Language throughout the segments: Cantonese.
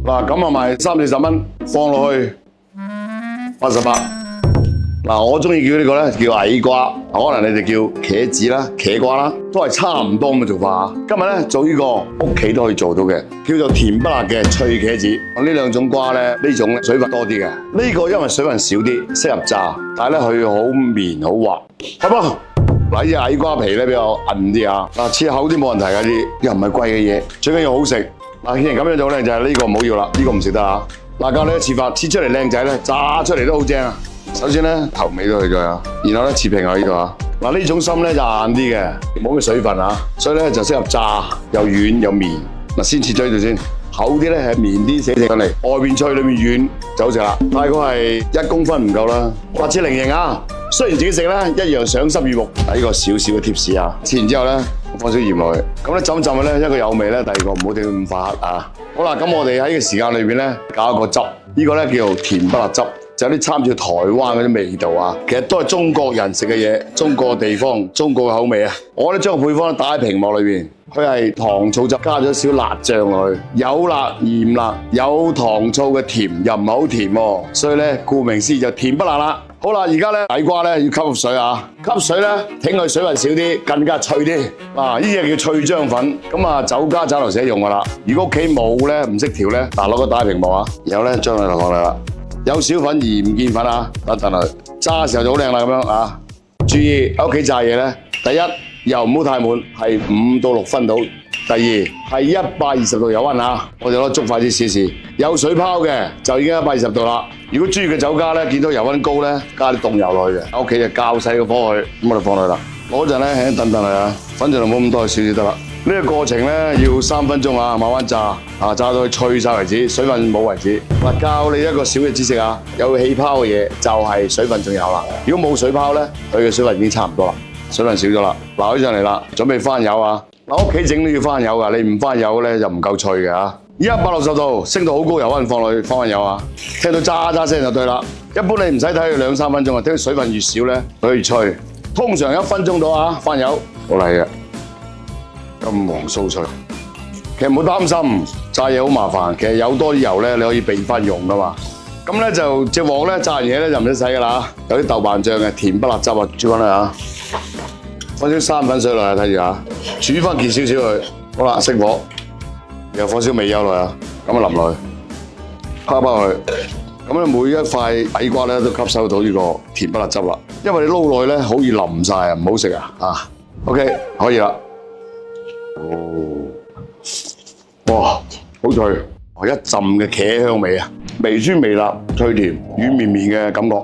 嗱，咁啊賣30-40蚊，放落去88。嗱，我中意叫呢個咧叫矮瓜，可能你哋叫茄子啦、茄瓜啦，都係差唔多咁嘅做法。今日咧做呢個屋企都可以做到嘅，叫做甜不辣嘅脆茄子。呢兩種瓜咧，呢種水分多啲嘅，呢個因為水分少啲，適合炸，但係咧佢好綿好滑，係噃。嗱，呢隻矮瓜皮咧比較韌啲啊，嗱切口啲冇問題㗎啲，又唔係貴嘅嘢，最緊要好食。嗱，既然咁樣做咧，就係呢個唔好要啦，呢個唔食得啊。嗱，教你個切法，切出嚟靚仔咧，炸出嚟都好正啊。首先咧頭尾都去咗啊，然後咧切平喺呢度啊。嗱，呢種心咧就硬啲嘅，冇咩水分啊，所以咧就適合炸，又軟又綿。嗱，先切咗呢度先，厚啲咧係綿啲，寫上嚟，外邊脆裏面軟就好食啦。大概係1公分唔夠啦，或者菱形啊。雖然自己食咧一樣賞心悅目，呢個少少嘅貼士啊。切完之後咧放少鹽落去，咁咧浸浸嘅咧一個有味咧，第二個唔好整咁快黑啊。好啦，咁我哋喺呢個時間裏邊咧搞一個汁，呢個咧叫做甜不辣汁。就有啲參照台灣嗰啲味道啊，其實都係中國人食嘅嘢，中國地方，中國嘅口味啊。我咧將個配方打喺屏幕裏邊，佢係糖醋汁加咗少辣醬落去，有辣鹽辣，有糖醋嘅甜又唔係好甜喎，所以咧顧名思義就甜不辣啦。好啦，而家咧矮瓜咧要吸水啊，吸水咧挺佢水分少啲，更加脆啲。嗱，呢隻叫脆漿粉，咁啊酒家酒樓寫用噶啦。如果屋企冇咧唔識調咧，嗱攞個打喺屏幕啊，然後咧將佢落嚟啦。有小粉而唔見粉啊！等等啊，炸嘅時候就好靚啦咁樣啊！注意喺屋企炸嘢咧，第一油唔好太滿，係5到6分到。第二係120度油溫啊！我哋攞竹筷子試試，有水泡嘅就已經120度啦。如果專業嘅酒家咧，見到油溫高咧，加啲凍油落去嘅。喺屋企就較細個火去，咁我哋放落去啦。嗰陣咧輕等佢啊，粉就唔好咁多，少少得啦。呢個過程咧要3分鐘啊，慢慢炸啊，炸到佢脆晒為止，水分冇為止。嗱，教你一個小嘅知識啊，有氣泡嘅嘢就係水分仲有啦。如果冇水泡咧，佢嘅水分已經差唔多啦，水分少咗啦。嗱，起上嚟啦，準備翻油啊！嗱，屋企整都要翻油噶，你唔翻油咧就唔夠脆嘅嚇。160度升到好高油溫，放落去翻油啊！聽到喳喳聲就對啦。一般你唔使睇佢2-3分鐘啊，聽到水分越少咧，佢越脆。通常1分鐘到啊，翻油好嚟嘅。金黃酥脆，其實唔好擔心炸嘢好麻煩，其實有多啲油咧，你可以備翻用噶嘛。咁咧就隻鑊咧炸完嘢咧就唔使洗噶啦，有啲豆瓣醬嘅甜不辣汁啊，煮翻嚟啊，放少生粉水落去睇住啊，煮翻結少少佢，好啦，熄火，又放少味優落去啊，咁啊淋落去，拋翻去，咁咧每一塊矮瓜咧都吸收到呢個甜不辣汁啦，因為你撈落去咧好易淋晒啊，唔好食啊，OK 可以啦。哇，好脆，一陣嘅茄香味啊，微酸微辣，脆甜，軟綿綿嘅感覺。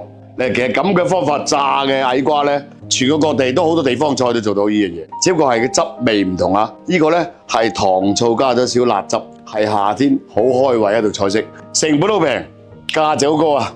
其實咁嘅方法炸嘅矮瓜咧，全個各地都好多地方菜都做到呢樣嘢，只不過係個汁味唔同啊。呢個咧係糖醋加咗少辣汁，係夏天好開胃一道菜式，成本都平，價值好高啊！